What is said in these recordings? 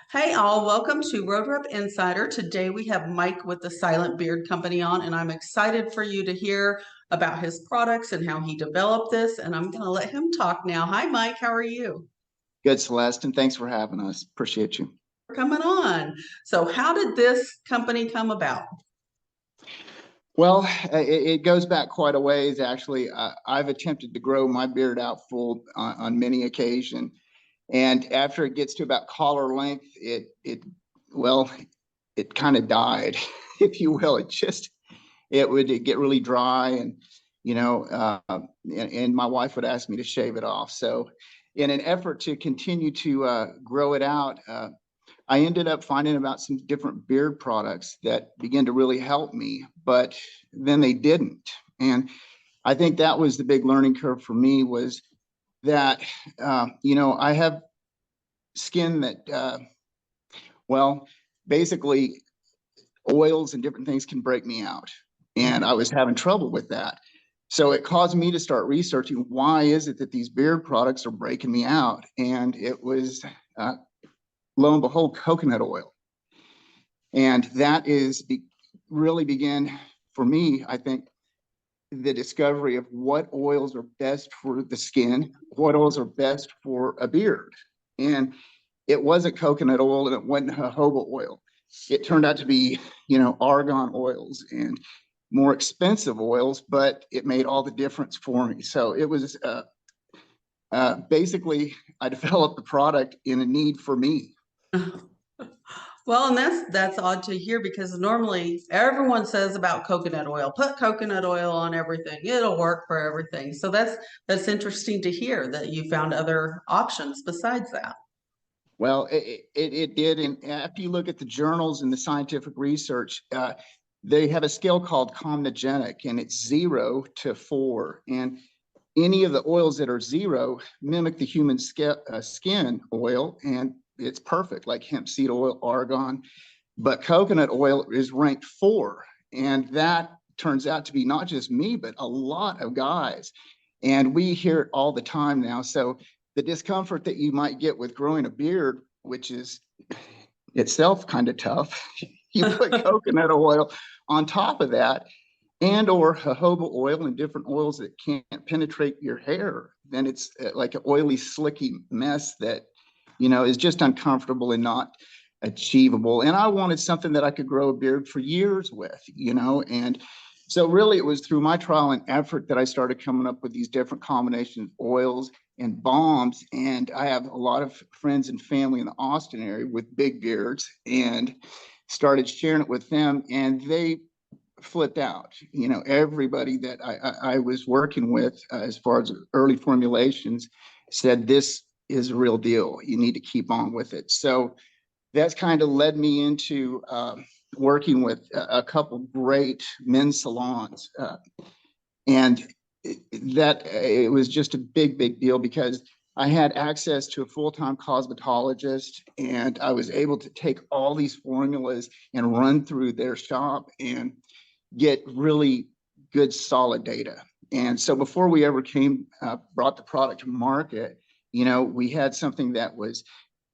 Hey all, welcome to Road Rep Insider. Today we have Mike with the Silent Beard Company on, and I'm excited for you to hear about his products and how he developed this. And I'm going to let him talk now. Hi, Mike. How are you? Good, Celeste, and thanks for having us. Appreciate you. For coming on. So, how did this company come about? Well, it goes back quite a ways, actually. I've attempted to grow my beard out full on many occasions. And after it gets to about collar length, well, it kind of died, if you will. It would get really dry and, and my wife would ask me to shave it off. So in an effort to continue to grow it out, I ended up finding about some different beard products that began to really help me, but then they didn't. And I think that was the big learning curve for me, was that, I have skin that, well, basically oils and different things can break me out. And I was having trouble with that. So it caused me to start researching, why is it that these beard products are breaking me out? And it was, lo and behold, coconut oil. And that really began for me, I think, the discovery of what oils are best for the skin, what oils are best for a beard. And it wasn't coconut oil and it wasn't jojoba oil. It turned out to be, argan oils and more expensive oils, but it made all the difference for me. So it was basically, I developed the product in a need for me. Well, and that's odd to hear because normally everyone says about coconut oil, put coconut oil on everything. It'll work for everything. So that's interesting to hear that you found other options besides that. Well, it did. And after you look at the journals and the scientific research, they have a scale called comedogenic, and it's 0 to 4. And any of the oils that are 0 mimic the human skin oil, and it's perfect, like hemp seed oil, argan. But coconut oil is ranked 4. And that turns out to be not just me, but a lot of guys. And we hear it all the time now. So the discomfort that you might get with growing a beard, which is itself kind of tough, you put coconut oil on top of that, and or jojoba oil and different oils that can't penetrate your hair, then it's like an oily, slicky mess that, is just uncomfortable and not achievable. And I wanted something that I could grow a beard for years with, and so really it was through my trial and effort that I started coming up with these different combinations of oils and balms. And I have a lot of friends and family in the Austin area with big beards, and started sharing it with them, and they flipped out. Everybody that I was working with, as far as early formulations, said this is a real deal. You need to keep on with it. So that's kind of led me into working with a couple great men's salons, and it was just a big deal because I had access to a full-time cosmetologist, and I was able to take all these formulas and run through their shop and get really good, solid data. And so before we ever brought the product to market, we had something that was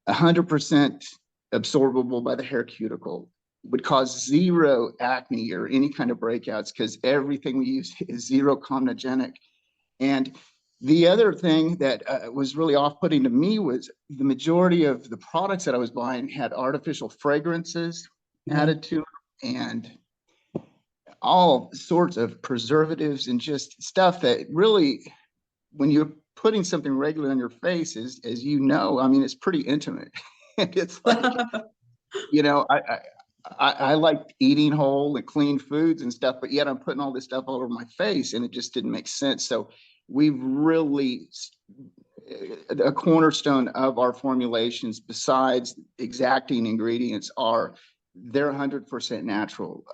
100% absorbable by the hair cuticle, would cause 0 acne or any kind of breakouts, because everything we use is 0 comedogenic. And the other thing that was really off-putting to me was the majority of the products that I was buying had artificial fragrances added to them, and all sorts of preservatives and just stuff that really, when you're putting something regular on your face, is, as you know, I mean, it's pretty intimate. It's like, I like eating whole and clean foods and stuff, but yet I'm putting all this stuff all over my face, and it just didn't make sense. So we've really, a cornerstone of our formulations, besides exacting ingredients, are they're 100% natural.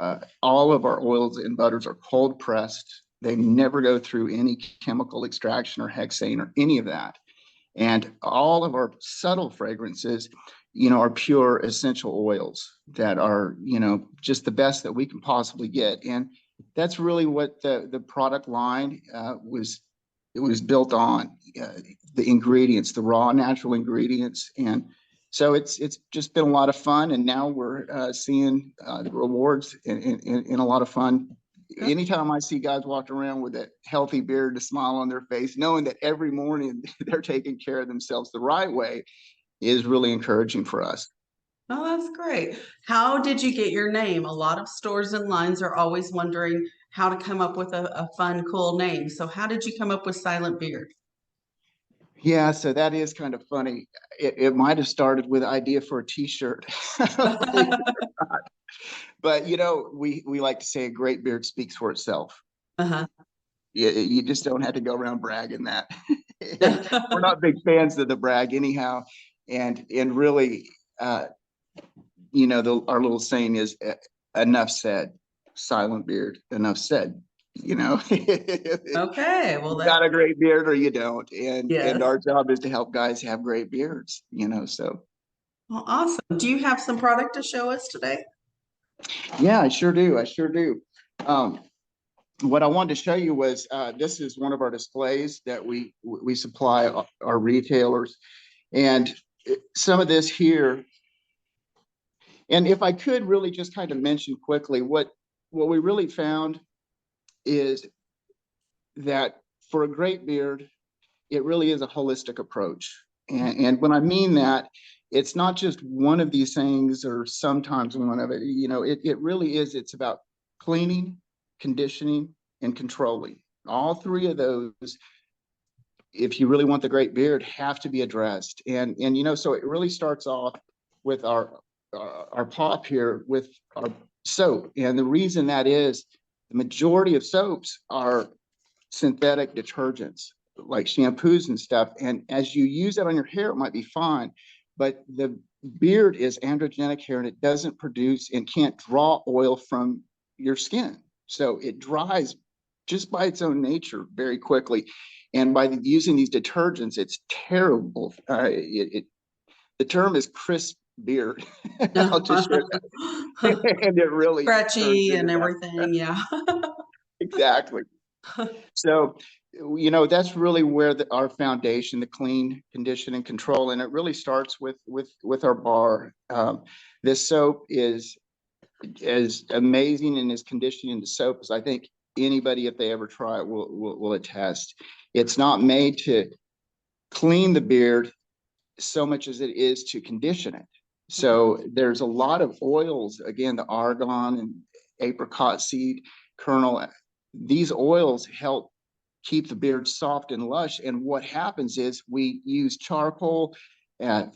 All of our oils and butters are cold pressed. They never go through any chemical extraction or hexane or any of that. And all of our subtle fragrances, are pure essential oils that are, just the best that we can possibly get. And that's really what the product line was built on, the ingredients, the raw natural ingredients. And So it's just been a lot of fun, and now we're seeing the rewards in a lot of fun. Anytime I see guys walking around with a healthy beard, a smile on their face, knowing that every morning they're taking care of themselves the right way is really encouraging for us. Oh, that's great. How did you get your name? A lot of stores and lines are always wondering how to come up with a fun, cool name. So how did you come up with Silent Beard? Yeah, so that is kind of funny. It might have started with an idea for a T-shirt, but we like to say a great beard speaks for itself. Uh-huh. You just don't have to go around bragging that. And we're not big fans of the brag anyhow. And really, our little saying is enough said. Silent beard, enough said. Okay, well You that got a great beard or you don't, and yes. our job is to help guys have great beards. So Well, awesome. Do you have some product to show us today? yeah, I sure do. I sure do. Um, what I wanted to show you was this is one of our displays that we supply our retailers, and some of this here. And if I could really just kind of mention quickly what we really found is that for a great beard, it really is a holistic approach. And when I mean that, it's not just one of these things or sometimes one of it, it really is, it's about cleaning, conditioning, and controlling. All three of those, if you really want the great beard, have to be addressed. And so it really starts off with our pop here with our soap. And the reason that is the majority of soaps are synthetic detergents like shampoos and stuff. And as you use that on your hair, it might be fine, but the beard is androgenic hair and it doesn't produce and can't draw oil from your skin. So it dries just by its own nature very quickly. And by using these detergents, it's terrible. The term is crisp beard. I'll just share that. And it really turns Scratchy into and that. everything, yeah. Exactly. So, that's really where our foundation, the clean, condition, and control, and it really starts with our bar. This soap is as amazing and as conditioning the soap as I think anybody, if they ever try it, will attest. It's not made to clean the beard so much as it is to condition it. So there's a lot of oils, again, the argan and apricot seed kernel. These oils help keep the beard soft and lush. And what happens is we use charcoal,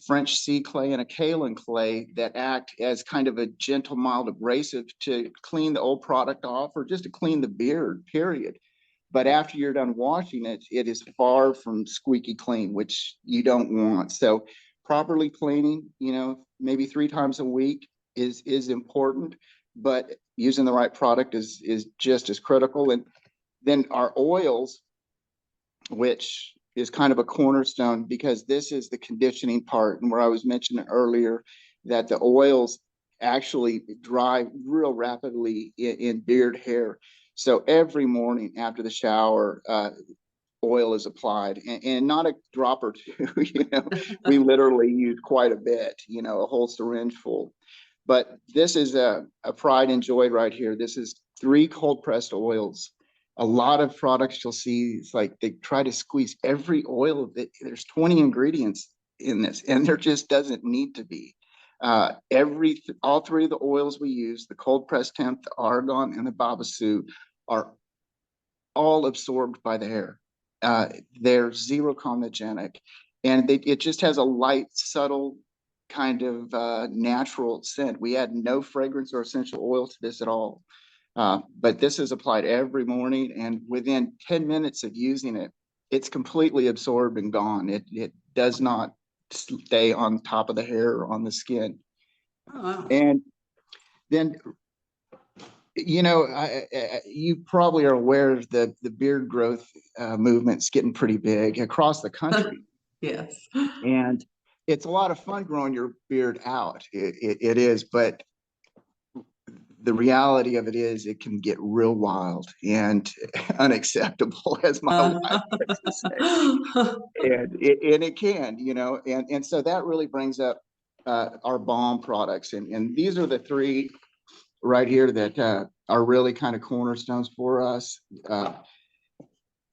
French sea clay, and a kaolin clay that act as kind of a gentle, mild abrasive to clean the old product off or just to clean the beard, period. But after you're done washing it, it is far from squeaky clean, which you don't want. So properly cleaning, maybe 3 times a week is important, but using the right product is just as critical. And then our oils, which is kind of a cornerstone because this is the conditioning part. And where I was mentioning earlier that the oils actually dry real rapidly in beard hair. So every morning after the shower, oil is applied and not a drop or two. We literally use quite a bit, a whole syringe full. But this is a pride and joy right here. This is 3 cold pressed oils. A lot of products you'll see, it's like they try to squeeze every oil. There's 20 ingredients in this, and there just doesn't need to be. All 3 of the oils we use, the cold pressed hemp, the argan, and the babassu, are all absorbed by the hair. They're zero comedogenic, and it just has a light, subtle kind of natural scent. We add no fragrance or essential oil to this at all. But this is applied every morning, and within 10 minutes of using it, it's completely absorbed and gone. It does not stay on top of the hair or on the skin. Oh, wow. And then, you probably are aware of the beard growth movement's getting pretty big across the country. Yes. And it's a lot of fun growing your beard out. It is, but the reality of it is it can get real wild and unacceptable, as my wife likes to say. And it can, and so that really brings up our balm products. And these are the three right here that are really kind of cornerstones for us.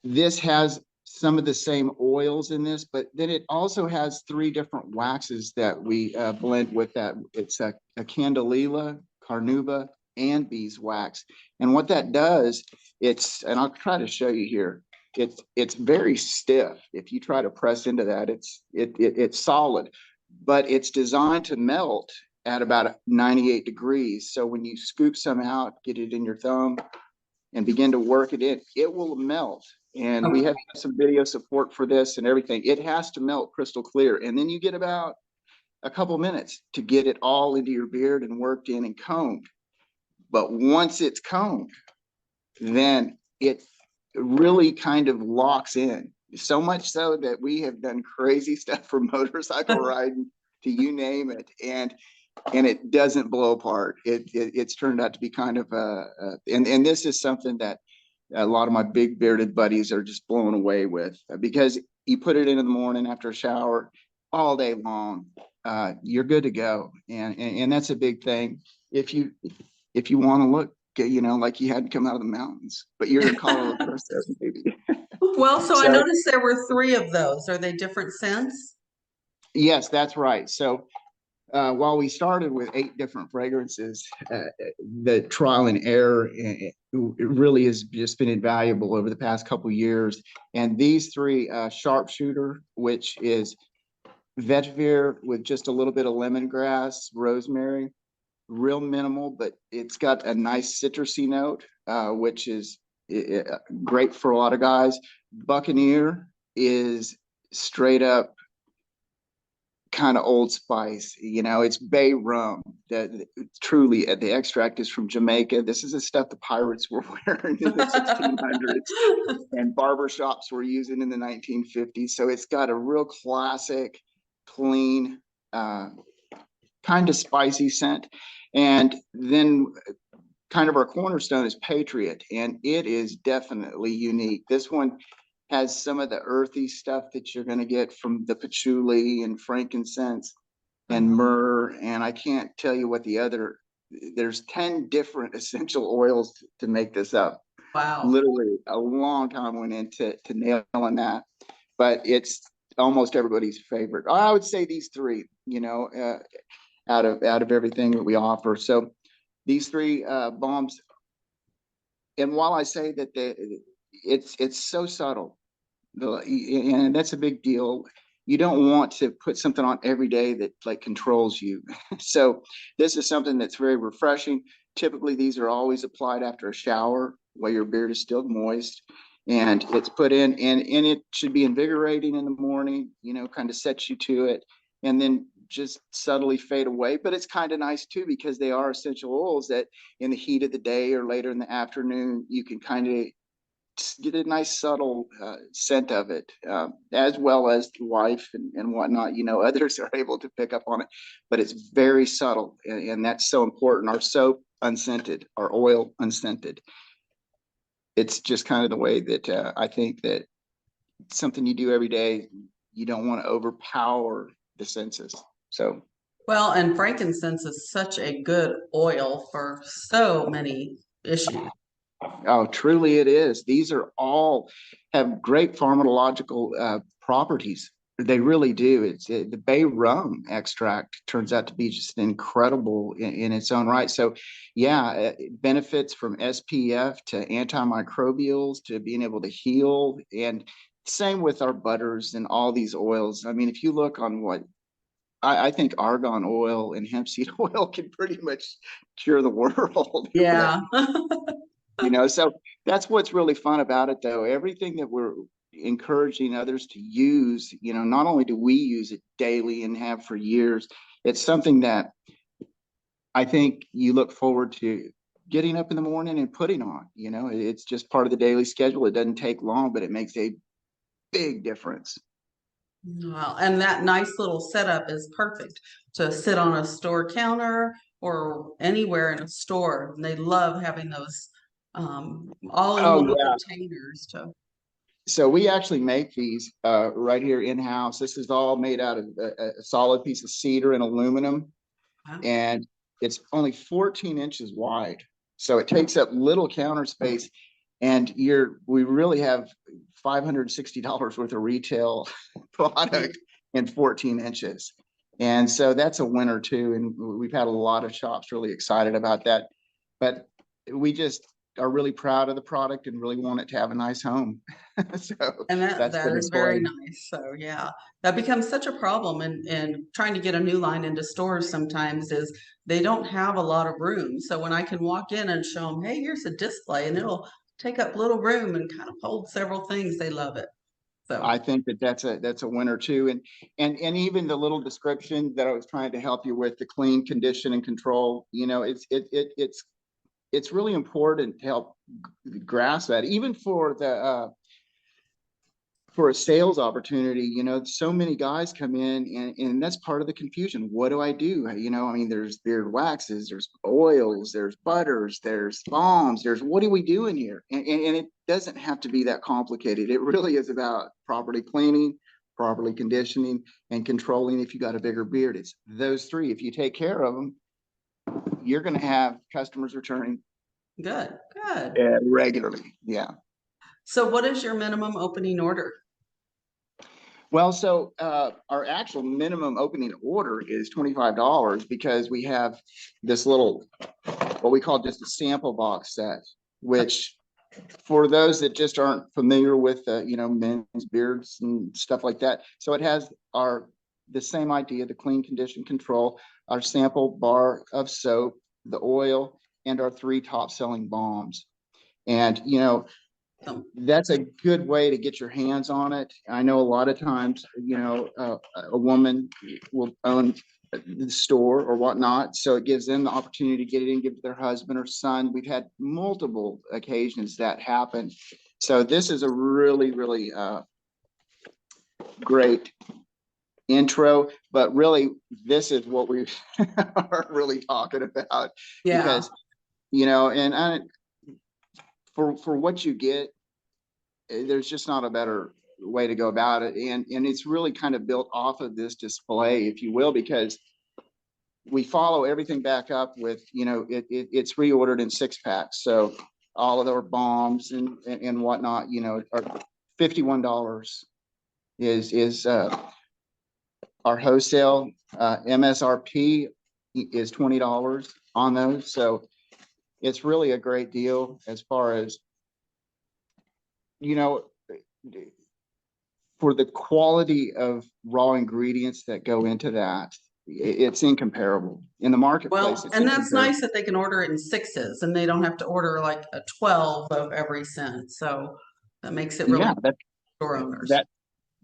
This has some of the same oils in this, but then it also has three different waxes that we blend with that. It's a candelilla, carnauba, and beeswax. And what that does, and I'll try to show you here. It's very stiff. If you try to press into that, it's solid, but it's designed to melt at about 98 degrees. So when you scoop some out, get it in your thumb, and begin to work it in, it will melt. And we have some video support for this and everything. It has to melt crystal clear. And then you get about a couple minutes to get it all into your beard and worked in and combed. But once it's combed, then it really kind of locks in. So much so that we have done crazy stuff for motorcycle riding, to you name it. And it doesn't blow apart. It's turned out to be kind of and this is something that a lot of my big bearded buddies are just blown away with, because you put it in the morning after a shower, all day long, you're good to go. And that's a big thing. If you want to look, like you had to come out of the mountains, but you're a Colorado person, maybe. Well, so I noticed there were 3 of those. Are they different scents? Yes, that's right. So while we started with 8 different fragrances, the trial and error, it really has just been invaluable over the past couple of years. And these 3, sharpshooter, which is vetiver with just a little bit of lemongrass, rosemary, real minimal, but it's got a nice citrusy note, which is great for a lot of guys. Buccaneer is straight up kind of Old Spice, it's bay rum. Truly, the extract is from Jamaica. This is the stuff the pirates were wearing in the 1600s and barbershops were using in the 1950s. So it's got a real classic, clean, kind of spicy scent. And then kind of our cornerstone is Patriot, and it is definitely unique. This one has some of the earthy stuff that you're going to get from the patchouli and frankincense and myrrh. And I can't tell you what there's 10 different essential oils to make this up. Wow. Literally a long time went into nailing that, but it's almost everybody's favorite. I would say these 3, out of everything that we offer. So these 3 bombs, and while I say that it's so subtle, and that's a big deal. You don't want to put something on every day that like controls you. So this is something that's very refreshing. Typically, these are always applied after a shower while your beard is still moist, and it's put in, and it should be invigorating in the morning, kind of sets you to it, and then just subtly fade away. But it's kind of nice too, because they are essential oils that in the heat of the day or later in the afternoon, you can kind of get a nice subtle scent of it, as well as the wife and whatnot. Others are able to pick up on it, but it's very subtle, and that's so important. Our soap unscented, our oil unscented. It's just kind of the way that I think that it's something you do every day. You don't want to overpower the senses. So. Well, and frankincense is such a good oil for so many issues. Oh, truly it is. These are all have great pharmacological properties. They really do. The bay rum extract turns out to be just incredible in its own right. So yeah, it benefits from SPF to antimicrobials to being able to heal, and same with our butters and all these oils. I mean, if you look on what I think argan oil and hemp seed oil can pretty much cure the world. Yeah. So that's what's really fun about it, though. Everything that we're encouraging others to use, not only do we use it daily and have for years, it's something that I think you look forward to getting up in the morning and putting on. It's just part of the daily schedule. It doesn't take long, but it makes a big difference. Well, and that nice little setup is perfect to sit on a store counter or anywhere in a store. And they love having those all in one containers. So we actually make these right here in-house. This is all made out of a solid piece of cedar and aluminum, Wow. and it's only 14 inches wide. So it takes up little counter space, and we really have $560 worth of retail product in 14 inches. And so that's a winner too. And we've had a lot of shops really excited about that. But we just are really proud of the product and really want it to have a nice home. So And that that's the that is very display. nice. So yeah, that becomes such a problem in trying to get a new line into stores sometimes is they don't have a lot of room. So when I can walk in and show them, hey, here's a display, and it'll take up little room and kind of hold several things, they love it. So I think that that's a winner too. And even the little description that I was trying to help you with, the clean, condition, and control, it's really important to help grasp that, even for a sales opportunity. So many guys come in, and that's part of the confusion. What do I do? I mean, there's beard waxes, there's oils, there's butters, there's balms, what do we do in here? And it doesn't have to be that complicated. It really is about properly cleaning, properly conditioning, and controlling. If you got a bigger beard, it's those three. If you take care of them, you're going to have customers returning good, good. regularly. Yeah. So what is your minimum opening order? Well, so our actual minimum opening order is $25 because we have this little, what we call just a sample box set, which for those that just aren't familiar with, men's beards and stuff like that. So it has the same idea, the clean, condition, control, our sample bar of soap, the oil, and our 3 top selling balms. And, that's a good way to get your hands on it. I know a lot of times, a woman will own the store or whatnot, so it gives them the opportunity to get it and give it to their husband or son. We've had multiple occasions that happen. So this is a really, really great intro, but really this is what we are really talking about. Yeah. Because, for what you get, there's just not a better way to go about it. And it's really kind of built off of this display, if you will, because we follow everything back up with, it's reordered in 6-packs. So all of our bombs and whatnot, are $51 is our wholesale. MSRP is $20 on those. So it's really a great deal as far as, for the quality of raw ingredients that go into that. It's incomparable in the marketplace. Well, and that's nice that they can order it in 6s and they don't have to order like a 12 of every scent. So that makes it really store owners.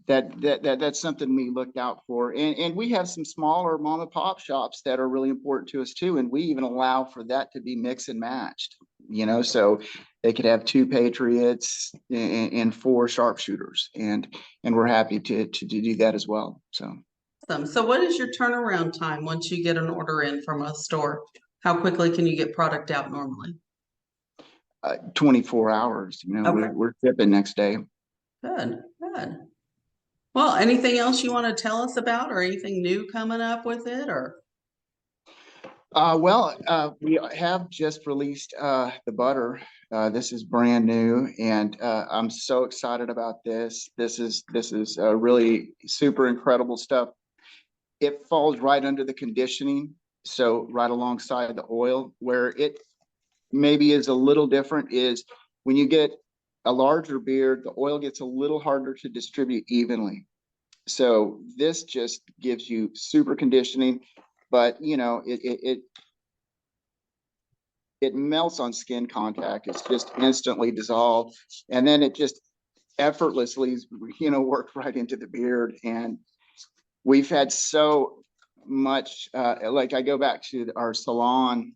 That's something we looked out for. And we have some smaller mom and pop shops that are really important to us too. And we even allow for that to be mix and matched, so they could have 2 Patriots and 4 sharpshooters. And we're happy to do that as well. So. So what is your turnaround time once you get an order in from a store? How quickly can you get product out normally? 24 hours, Okay. we're shipping next day. Good, good. Well, anything else you want to tell us about or anything new coming up with it or? We have just released the butter. This is brand new, and I'm so excited about this. This is really super incredible stuff. It falls right under the conditioning, so right alongside the oil. Where it maybe is a little different is when you get a larger beard, the oil gets a little harder to distribute evenly. So this just gives you super conditioning, but it melts on skin contact. It's just instantly dissolved, and then it just effortlessly, worked right into the beard. And we've had so much, like I go back to our salon,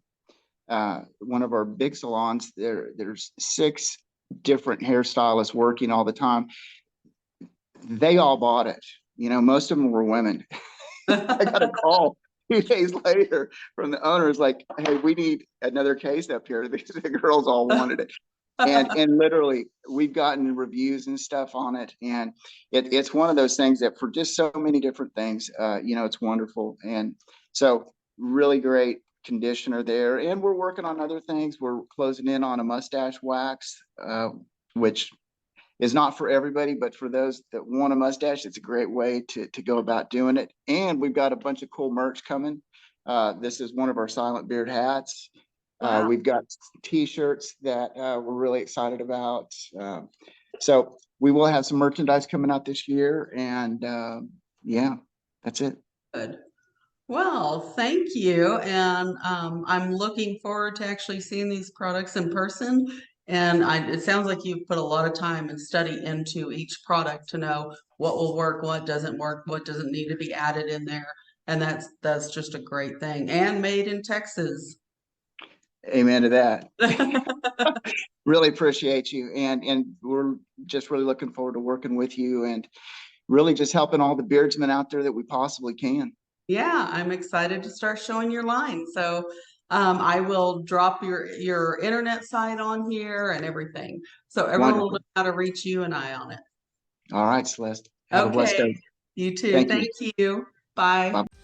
one of our big salons, there's 6 different hairstylists working all the time. They all bought it. Most of them were women. I got a call 2 days later from the owners like, hey, we need another case up here. The girls all wanted it. And literally, we've gotten reviews and stuff on it, and it's one of those things that for just so many different things, it's wonderful. And so really great conditioner there. And we're working on other things. We're closing in on a mustache wax, which is not for everybody, but for those that want a mustache, it's a great way to go about doing it. And we've got a bunch of cool merch coming. This is one of our silent beard hats. Wow. We've got t-shirts that we're really excited about. So we will have some merchandise coming out this year, and yeah, that's it. Good. Well, thank you. And I'm looking forward to actually seeing these products in person. And it sounds like you've put a lot of time and study into each product to know what will work, what doesn't work, what doesn't need to be added in there. And that's just a great thing. And made in Texas. Amen to that. Really appreciate you. And we're just really looking forward to working with you and really just helping all the beardsmen out there that we possibly can. Yeah, I'm excited to start showing your line. So I will drop your internet site on here and everything. So everyone will Wonderful. know how to reach you and I on it. All right, Celeste. Have a blessed Okay. day. You too. Thank Thank you. you. Bye. Bye.